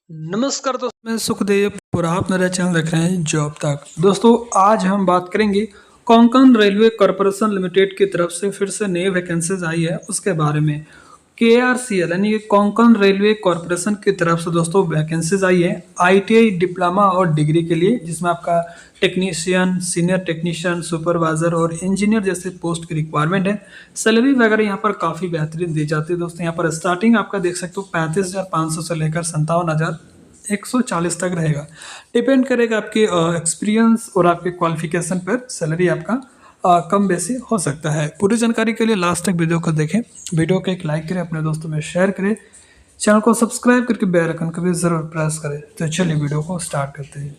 नमस्कार दोस्तों, मैं सुखदेव और आप मेरा चैनल देख रहे हैं जॉब तक। दोस्तों, आज हम बात करेंगे कोंकण रेलवे कॉरपोरेशन लिमिटेड की तरफ से फिर से नई वैकेंसीज आई है उसके बारे में। KRCL यानी कि कोंकण रेलवे कॉरपोरेशन की तरफ से दोस्तों वैकेंसीज आई है ITI डिप्लोमा और डिग्री के लिए, जिसमें आपका टेक्नीशियन, सीनियर टेक्नीशियन, सुपरवाइजर और इंजीनियर जैसे पोस्ट की रिक्वायरमेंट है। सैलरी वगैरह यहाँ पर काफ़ी बेहतरीन दी जाती है दोस्तों। यहाँ पर स्टार्टिंग आपका देख सकते हो 35,500 से लेकर 57,140 तक रहेगा। डिपेंड करेगा आपके एक्सपीरियंस और आपके क्वालिफिकेशन पर सैलरी आपका कम बेसी हो सकता है। पूरी जानकारी के लिए लास्ट तक वीडियो को देखें। वीडियो को एक लाइक करें, अपने दोस्तों में शेयर करें, चैनल को सब्सक्राइब करके बेल आइकन को भी ज़रूर प्रेस करें। तो चलिए वीडियो को स्टार्ट करते हैं।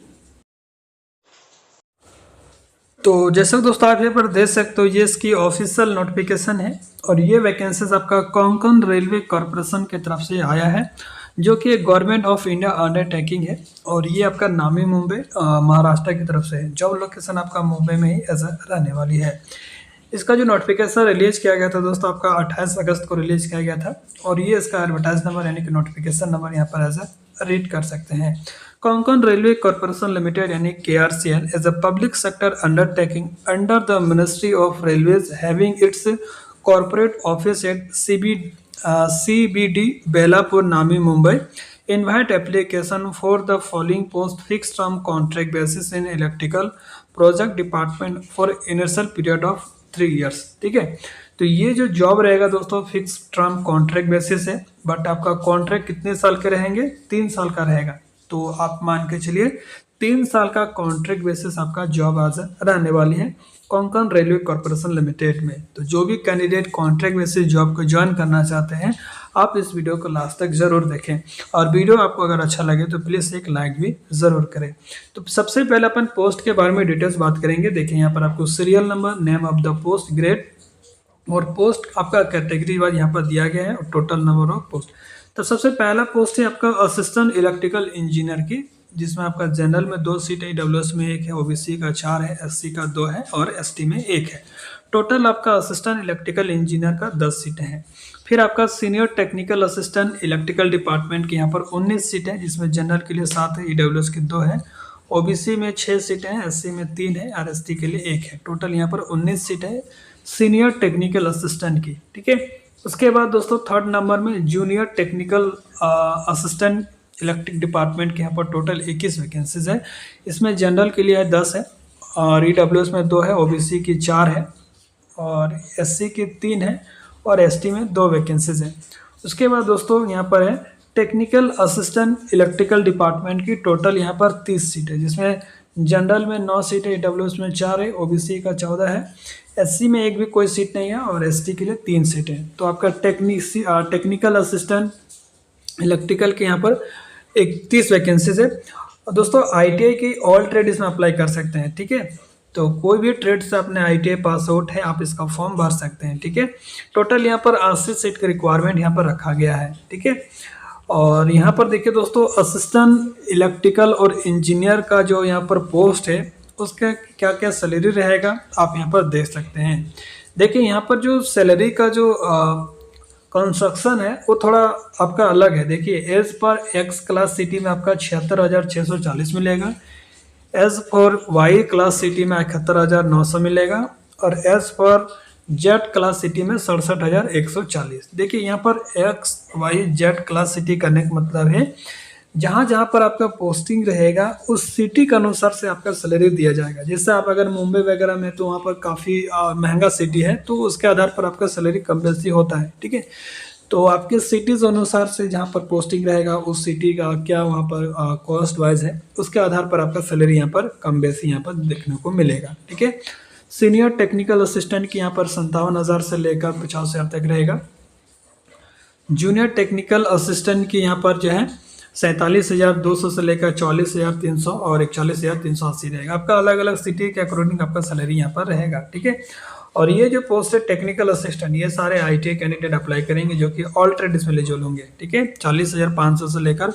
तो जैसे दोस्तों आप यहाँ पर देख सकते हो, ये इसकी ऑफिशियल नोटिफिकेशन है और ये वैकेंसीज आपका कोंकण रेलवे कॉरपोरेशन की तरफ से आया है, जो कि गवर्नमेंट ऑफ इंडिया अंडरटेकिंग है और ये आपका नामी मुंबई महाराष्ट्र की तरफ से है। जॉब लोकेशन आपका मुंबई में ही रहने वाली है। इसका जो नोटिफिकेशन रिलीज किया गया था दोस्तों, आपका 28 अगस्त को रिलीज किया गया था और ये इसका एडवर्टाइज नंबर यानी कि नोटिफिकेशन नंबर यहाँ पर एज रीड कर सकते हैं। कोंकण रेलवे कॉरपोरेशन लिमिटेड यानी KRCL is a public sector undertaking under the Ministry of Railways, having its corporate office at CBD Belapur, Navi Mumbai. Invite application for the following post fixed term contract basis in electrical project department for initial period of 3 years। ठीक है, तो ये जो job रहेगा दोस्तों fix term contract basis है, but आपका contract कितने साल के रहेंगे? 3 साल का रहेगा। तो आप मान के चलिए 3 साल का कॉन्ट्रैक्ट बेसिस आपका जॉब आज रहने वाली है कोंकण रेलवे कॉरपोरेशन लिमिटेड में। तो जो भी कैंडिडेट कॉन्ट्रैक्ट बेसिस जॉब को ज्वाइन करना चाहते हैं, आप इस वीडियो को लास्ट तक जरूर देखें और वीडियो आपको अगर अच्छा लगे तो प्लीज़ एक लाइक भी ज़रूर करें। तो सबसे पहले अपन पोस्ट के बारे में डिटेल्स बात करेंगे। देखिए यहाँ पर आपको serial number, name of the post, grade और पोस्ट आपका कैटेगरी वाइज यहाँ पर दिया गया है और टोटल नंबर ऑफ पोस्ट। तो सबसे पहला पोस्ट है आपका असिस्टेंट इलेक्ट्रिकल इंजीनियर की, जिसमें आपका जनरल में 2 सीट है, EWS में 1 है, OBC का 4 है, SC का 2 है और ST में 1 है। टोटल आपका असिस्टेंट इलेक्ट्रिकल इंजीनियर का 10 सीटें हैं। फिर आपका senior technical assistant electrical department की यहाँ पर 19 सीट है, जिसमें जनरल के लिए 7 है, EWS की 2 है, OBC में 6 सीटें हैं, SC में 3 है और ST के लिए 1 है। टोटल यहाँ पर 19 सीटें है सीनियर टेक्निकल असिस्टेंट की। ठीक है, उसके बाद दोस्तों थर्ड नंबर में junior technical assistant electric department के यहाँ पर टोटल 21 वैकेंसीज है। इसमें जनरल के लिए 10 है और EWS में 2 है, OBC की 4 है और SC की 3 है और ST में 2 वैकेंसीज है। उसके बाद दोस्तों यहाँ पर है टेक्निकल असिस्टेंट इलेक्ट्रिकल डिपार्टमेंट की, टोटल यहाँ पर 30 सीट है, जिसमें जनरल में 9 सीट है, EWS में 4 है, OBC का 14 है, SC में 1 भी कोई सीट नहीं है और ST के लिए 3 सीट है। तो आपका टेक्निकल असिस्टेंट इलेक्ट्रिकल के यहाँ पर 31 वैकेंसीज है। और दोस्तों ITI की ऑल ट्रेड इसमें अप्लाई कर सकते हैं। ठीक है, तो कोई भी ट्रेड से अपने ITI पास आउट है, आप इसका फॉर्म भर सकते हैं। ठीक है, टोटल यहाँ पर 80 सीट का रिक्वायरमेंट यहाँ पर रखा गया है। ठीक है, और यहाँ पर देखिए दोस्तों असिस्टेंट इलेक्ट्रिकल और इंजीनियर का जो यहाँ पर पोस्ट है, उसका क्या क्या सैलरी रहेगा आप यहाँ पर देख सकते हैं। देखिए यहाँ पर जो सैलरी का जो कंस्ट्रक्शन है वो थोड़ा आपका अलग है। देखिए as per x class city में आपका 76,640 मिलेगा, as per Y class city में 71,900 मिलेगा और as per Z class city में 67,140। देखिए यहाँ पर X Y Z class city करने का मतलब है जहाँ जहाँ पर आपका पोस्टिंग रहेगा उस सिटी के अनुसार से आपका सैलरी दिया जाएगा। जैसे आप अगर मुंबई वगैरह में तो वहाँ पर काफ़ी महंगा सिटी है, तो उसके आधार पर आपका सैलरी कम बेसी होता है। ठीक है, तो आपके सिटीज अनुसार से जहाँ पर पोस्टिंग रहेगा उस सिटी का क्या वहाँ पर कॉस्ट वाइज है, उसके आधार पर आपका सैलरी यहाँ पर कम बेसी यहाँ पर देखने को मिलेगा। ठीक है, सीनियर टेक्निकल असिस्टेंट की यहाँ पर 57,000 से लेकर 50,000 तक रहेगा। जूनियर टेक्निकल असिस्टेंट की यहाँ पर जो है 47,200 से लेकर 44,300 और 41,380 रहेगा। आपका अलग अलग सिटी के अकॉर्डिंग आपका सैलरी यहाँ पर रहेगा। ठीक है, और ये जो पोस्ट है टेक्निकल असिस्टेंट, ये सारे ITI कैंडिडेट अप्लाई करेंगे जो कि ऑल ट्रेड इसमें एलिजिबल होंगे। ठीक है, 40,500 से लेकर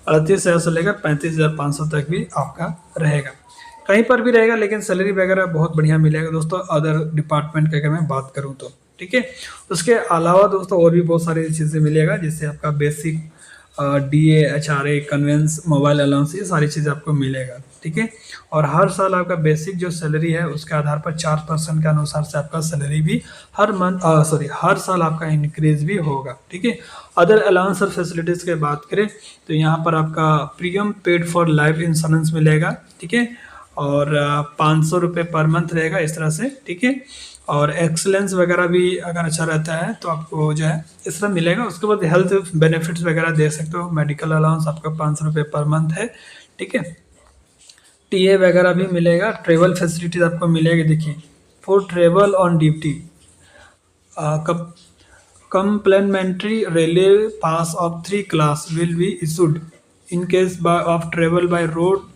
38,000 से लेकर 35,500 तक भी आपका रहेगा। कहीं पर भी रहेगा, लेकिन सैलरी वगैरह बहुत बढ़िया मिलेगा दोस्तों अदर डिपार्टमेंट की अगर मैं बात करूँ तो। ठीक है, उसके अलावा दोस्तों और भी बहुत सारी चीज़ें मिलेगा, जैसे आपका basic DA, HRA, conveyance, mobile allowance, ये सारी चीज़ें आपको मिलेगा। ठीक है, और हर साल आपका बेसिक जो सैलरी है उसके आधार पर 4% के अनुसार से आपका सैलरी भी हर साल आपका इंक्रीज भी होगा। ठीक है, अदर अलाउंस और फैसिलिटीज़ की बात करें तो यहाँ पर आपका premium paid for life insurance मिलेगा। ठीक है, और 500 रुपये पर मंथ रहेगा इस तरह से। ठीक है, और एक्सलेंस वगैरह भी अगर अच्छा रहता है तो आपको जो है इस तरह मिलेगा। उसके बाद हेल्थ बेनिफिट्स वगैरह दे सकते हो। मेडिकल अलाउंस आपका 500 रुपये पर मंथ है। ठीक है, टीए वगैरह भी मिलेगा। ट्रेवल फैसिलिटीज आपको मिलेगी। देखिए, for travel on duty complimentary railway pass of 3 class will be issued in case of travel by road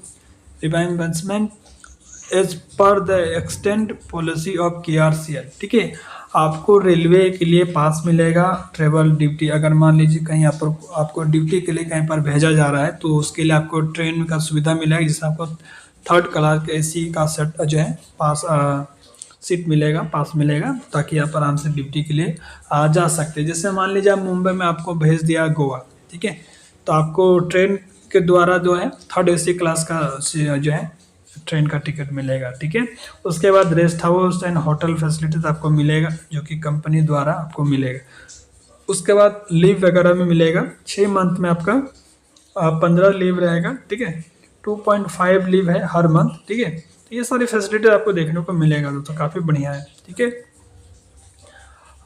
reimbursement as per the extend policy of KRCL। ठीक है, आपको रेलवे के लिए पास मिलेगा ट्रेवल ड्यूटी। अगर मान लीजिए कहीं आपको ड्यूटी के लिए कहीं पर भेजा जा रहा है तो उसके लिए आपको ट्रेन का सुविधा मिलेगा, जिससे आपको 3rd क्लास के AC का सेट जो है सीट मिलेगा, पास मिलेगा, ताकि आप आराम से ड्यूटी के लिए जा सकते हैं। जैसे मान लीजिए आप मुंबई में आपको भेज दिया गोवा, ठीक है, तो आपको ट्रेन के द्वारा जो है 3rd AC क्लास का जो है ट्रेन का टिकट मिलेगा। ठीक है, उसके बाद rest house and hotel facilities आपको मिलेगा, जो कि कंपनी द्वारा आपको मिलेगा। उसके बाद लीव वगैरह में मिलेगा। 6 मंथ में आपका 15 लीव रहेगा। ठीक है, 2.5 लीव है हर मंथ। ठीक है, तो ये सारी फैसिलिटी आपको देखने को मिलेगा दोस्तों, काफ़ी बढ़िया है। ठीक है,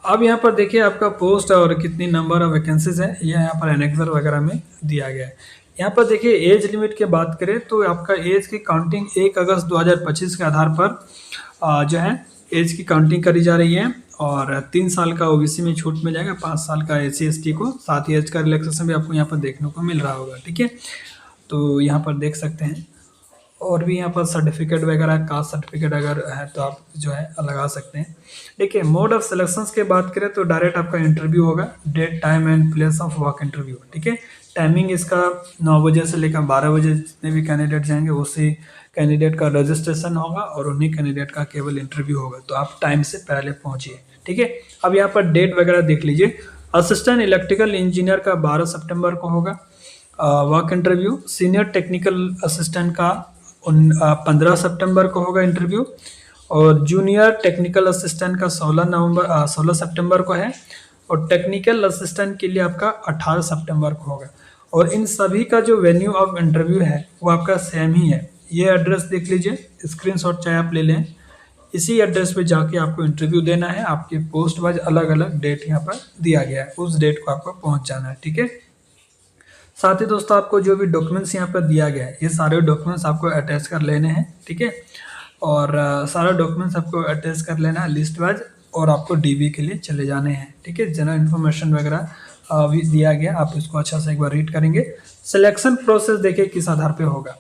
अब यहाँ पर देखिए आपका पोस्ट और कितनी नंबर ऑफ वैकेंसीज है, ये यहाँ पर एनेक्सर वगैरह में दिया गया है। यहाँ पर देखिए एज लिमिट की बात करें तो आपका एज की काउंटिंग 1 अगस्त 2025 के आधार पर जो है एज की काउंटिंग करी जा रही है, और 3 साल का OBC में छूट मिल जाएगा, 5 साल का SC ST को, साथ ही एज का रिलैक्सेशन भी आपको यहाँ पर देखने को मिल रहा होगा। ठीक है, तो यहाँ पर देख सकते हैं, और भी यहाँ पर सर्टिफिकेट वगैरह, कास्ट सर्टिफिकेट अगर है तो आप जो है लगा सकते हैं। देखिए, मोड ऑफ सिलेक्शंस की बात करें तो डायरेक्ट आपका इंटरव्यू होगा, date time and place of work interview. ठीक है, टाइमिंग इसका 9 बजे से लेकर 12 बजे जितने भी कैंडिडेट जाएंगे उसी कैंडिडेट का रजिस्ट्रेशन होगा और उन्हीं कैंडिडेट का केवल इंटरव्यू होगा, तो आप टाइम से पहले पहुंचिए। ठीक है, अब यहाँ पर डेट वगैरह देख लीजिए। असिस्टेंट इलेक्ट्रिकल इंजीनियर का 12 सितंबर को होगा work interview. Senior technical assistant का 15 सितंबर को होगा इंटरव्यू, और जूनियर टेक्निकल असिस्टेंट का 16 सितंबर को है, और टेक्निकल असिस्टेंट के लिए आपका 18 सितंबर को होगा। और इन सभी का जो वेन्यू ऑफ इंटरव्यू है वो आपका सेम ही है। ये एड्रेस देख लीजिए, स्क्रीनशॉट चाहे आप ले लें, इसी एड्रेस पे जाके आपको इंटरव्यू देना है। आपके पोस्ट वाइज अलग अलग डेट यहाँ पर दिया गया है, उस डेट को आपको पहुँच जाना है। ठीक है, साथ ही दोस्तों आपको जो भी डॉक्यूमेंट्स यहाँ पर दिया गया है, ये सारे डॉक्यूमेंट्स आपको अटैच कर लेने हैं। ठीक है, और सारा डॉक्यूमेंट्स आपको अटैच कर लेना है लिस्ट वाइज, और आपको DB के लिए चले जाने हैं। ठीक है, जनरल इन्फॉर्मेशन वगैरह भी दिया गया, आप इसको अच्छा से एक बार रीड करेंगे। सिलेक्शन प्रोसेस देखिए किस आधार पे होगा।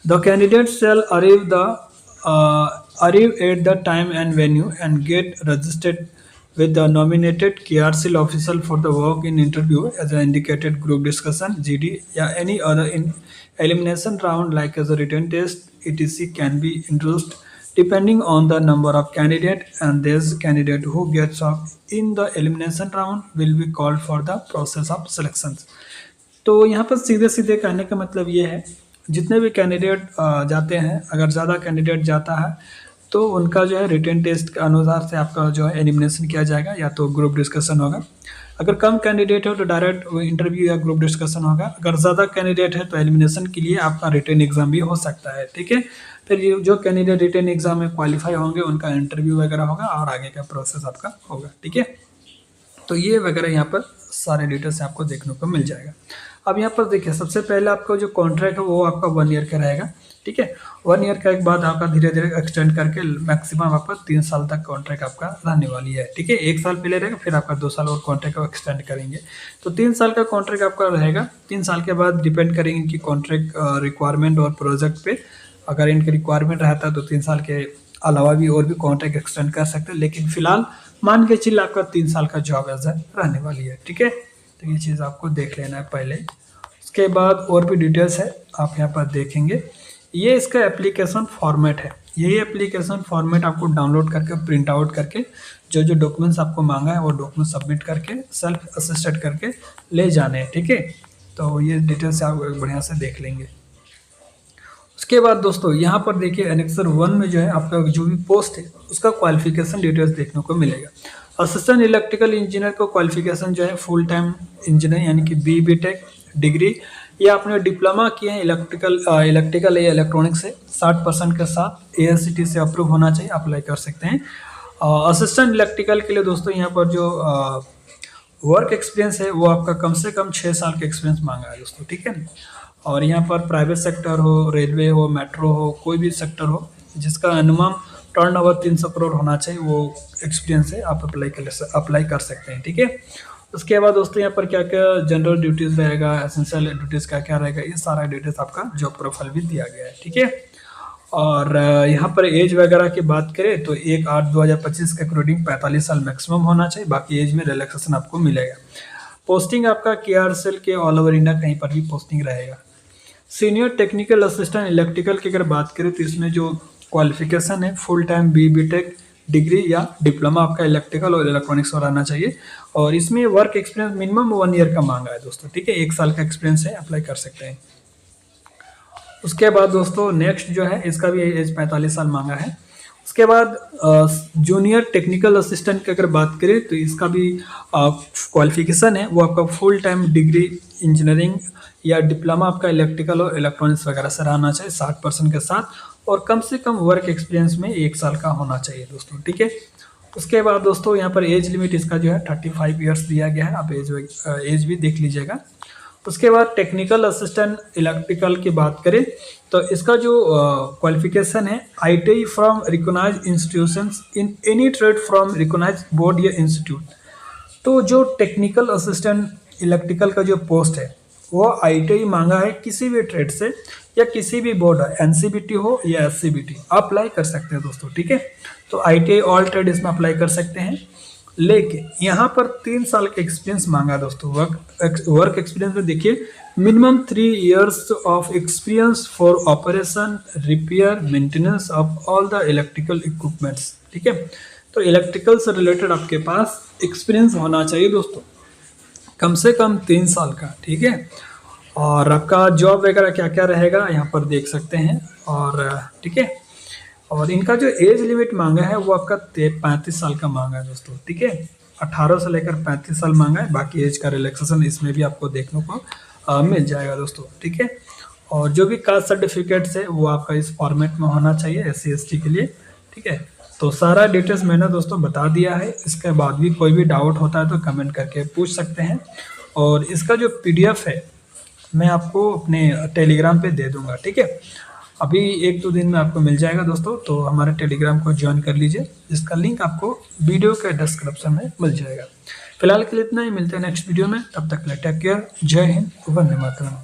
The candidate shell arrive at the time and venue and get registered with the nominated KRCL official for the walk-in interview as an indicated group discussion GD या any other elimination round like as a written test etc can be introduced depending on the number of candidate, and this candidate who gets off in the elimination round will be called for the process of selections। तो यहाँ पर सीधे सीधे कहने का मतलब ये है, जितने भी कैंडिडेट जाते हैं, अगर ज़्यादा कैंडिडेट जाता है तो उनका जो है रिटन टेस्ट के अनुसार से आपका जो है एलिमिनेशन किया जाएगा, या तो ग्रुप डिस्कशन होगा। अगर कम कैंडिडेट हो तो डायरेक्ट इंटरव्यू या ग्रुप डिस्कशन होगा। अगर ज़्यादा कैंडिडेट है तो एलिमिनेशन के लिए आपका रिटन एग्जाम भी हो सकता है। ठीक है, फिर जो कैंडिडेट रिटन एग्जाम में क्वालिफाई होंगे उनका इंटरव्यू वगैरह होगा, और आगे का प्रोसेस आपका होगा। ठीक है, तो ये वगैरह यहाँ पर सारे डिटेल्स आपको देखने को मिल जाएगा। अब यहाँ पर देखिए, सबसे पहले आपका जो कॉन्ट्रैक्ट है वो आपका 1 ईयर का रहेगा। ठीक है, 1 ईयर का एक बाद आपका धीरे धीरे एक्सटेंड करके मैक्सिमम आपका 3 साल तक कॉन्ट्रैक्ट आपका रहने वाली है। ठीक है, 1 साल पहले रहेगा, फिर आपका 2 साल और कॉन्ट्रैक्ट को एक्सटेंड करेंगे, तो 3 साल का कॉन्ट्रैक्ट आपका रहेगा। 3 साल के बाद डिपेंड करेंगे कि कॉन्ट्रैक्ट रिक्वायरमेंट और प्रोजेक्ट पे, अगर इनके रिक्वायरमेंट रहता है तो 3 साल के अलावा भी और भी कॉन्ट्रैक्ट एक्सटेंड कर सकते हैं, लेकिन फिलहाल मान के चलिए आपका 3 साल का जॉब एज रहने वाली है। ठीक है, तो ये चीज़ आपको देख लेना है पहले। उसके बाद और भी डिटेल्स है, आप यहाँ पर देखेंगे। ये इसका एप्लीकेशन फॉर्मेट है। यही एप्लीकेशन फॉर्मेट आपको डाउनलोड करके प्रिंट आउट करके जो जो डॉक्यूमेंट्स आपको मांगा है वो डॉक्यूमेंट सबमिट करके सेल्फ असिस्टेड करके ले जाने हैं। ठीक है, तो ये डिटेल्स आप बढ़िया से देख लेंगे। उसके बाद दोस्तों यहाँ पर देखिए एनेक्सर 1 में जो है आपका जो भी पोस्ट है उसका क्वालिफिकेशन डिटेल्स देखने को मिलेगा। असिस्टेंट इलेक्ट्रिकल इंजीनियर को क्वालिफिकेशन जो है फुल टाइम इंजीनियर यानी कि BTech डिग्री या आपने डिप्लोमा किए हैं इलेक्ट्रिकल या इलेक्ट्रॉनिक्स से 60% के साथ AICTE से अप्रूव होना चाहिए, अप्लाई कर सकते हैं। असिस्टेंट इलेक्ट्रिकल के लिए दोस्तों यहाँ पर जो वर्क एक्सपीरियंस है वो आपका कम से कम 6 साल का एक्सपीरियंस मांगा है दोस्तों, ठीक है। और यहाँ पर प्राइवेट सेक्टर हो, रेलवे हो, मेट्रो हो, कोई भी सेक्टर हो जिसका अनुमान टर्नओवर 300 करोड़ होना चाहिए, वो एक्सपीरियंस है, आप अप्लाई कर सकते हैं, ठीक है। उसके बाद दोस्तों यहाँ पर क्या क्या जनरल ड्यूटीज़ रहेगा, एसेंशियल ड्यूटीज़ क्या क्या रहेगा, ये सारा डिटेल्स आपका जॉब प्रोफाइल भी दिया गया है, ठीक है। और यहाँ पर एज वगैरह की बात करें तो 1/8/2025 के अकॉर्डिंग 45 साल मैक्सिमम होना चाहिए, बाकी एज में रिलैक्सेशन आपको मिलेगा। पोस्टिंग आपका KRCL के ऑल ओवर इंडिया कहीं पर भी पोस्टिंग रहेगा। सीनियर टेक्निकल असिस्टेंट इलेक्ट्रिकल की अगर बात करें तो इसमें जो क्वालिफिकेशन है फुल टाइम BTech डिग्री या डिप्लोमा आपका इलेक्ट्रिकल और इलेक्ट्रॉनिक्स में रहना चाहिए। और इसमें वर्क एक्सपीरियंस मिनिमम 1 ईयर का मांगा है दोस्तों, ठीक है, 1 साल का एक्सपीरियंस है, अप्लाई कर सकते हैं। उसके बाद दोस्तों नेक्स्ट जो है इसका भी एज 45 साल मांगा है। उसके बाद जूनियर टेक्निकल असिस्टेंट की अगर बात करें तो इसका भी क्वालिफिकेशन है वो आपका फुल टाइम डिग्री इंजीनियरिंग या डिप्लोमा आपका इलेक्ट्रिकल और इलेक्ट्रॉनिक्स वगैरह से रहना चाहिए 60% के साथ, और कम से कम वर्क एक्सपीरियंस में 1 साल का होना चाहिए दोस्तों, ठीक है। उसके बाद दोस्तों यहाँ पर एज लिमिट इसका जो है 35 ईयर्स दिया गया है, आप एज भी देख लीजिएगा। उसके बाद टेक्निकल असिस्टेंट इलेक्ट्रिकल की बात करें तो इसका जो क्वालिफिकेशन है ITI from recognised institutions in any trade from recognised board या इंस्टीट्यूट। तो जो टेक्निकल असिस्टेंट इलेक्ट्रिकल का जो पोस्ट है वो ITI मांगा है किसी भी ट्रेड से या किसी भी बोर्ड NCBT हो या SCBT, आप अप्लाई कर सकते हैं दोस्तों, ठीक है। तो ITI ऑल ट्रेड इसमें अप्लाई कर सकते हैं, लेकिन यहाँ पर 3 साल का एक्सपीरियंस मांगा दोस्तों। वर्क एक्सपीरियंस में देखिए minimum 3 years of experience for operation repair maintenance of all the electrical equipments, ठीक है। तो इलेक्ट्रिकल से रिलेटेड आपके पास एक्सपीरियंस होना चाहिए दोस्तों, कम से कम 3 साल का, ठीक है। और आपका जॉब वगैरह क्या क्या रहेगा यहाँ पर देख सकते हैं, और ठीक है। और इनका जो एज लिमिट मांगा है वो आपका 35 साल का मांगा है दोस्तों, ठीक है। 18 से लेकर 35 साल मांगा है, बाकी एज का रिलैक्सेशन इसमें भी आपको देखने को मिल जाएगा दोस्तों, ठीक है। और जो भी कास्ट सर्टिफिकेट्स है वो आपका इस फॉर्मेट में होना चाहिए SC ST के लिए, ठीक है। तो सारा डिटेल्स मैंने दोस्तों बता दिया है। इसके बाद भी कोई भी डाउट होता है तो कमेंट करके पूछ सकते हैं। और इसका जो PDF है मैं आपको अपने टेलीग्राम पे दे दूंगा, ठीक है। अभी 1-2 दिन में आपको मिल जाएगा दोस्तों, तो हमारे टेलीग्राम को ज्वाइन कर लीजिए, जिसका लिंक आपको वीडियो के डिस्क्रिप्शन में मिल जाएगा। फिलहाल के लिए इतना ही, मिलते हैं नेक्स्ट वीडियो में, तब तक टेक केयर, जय हिंद, वंदे मातरम।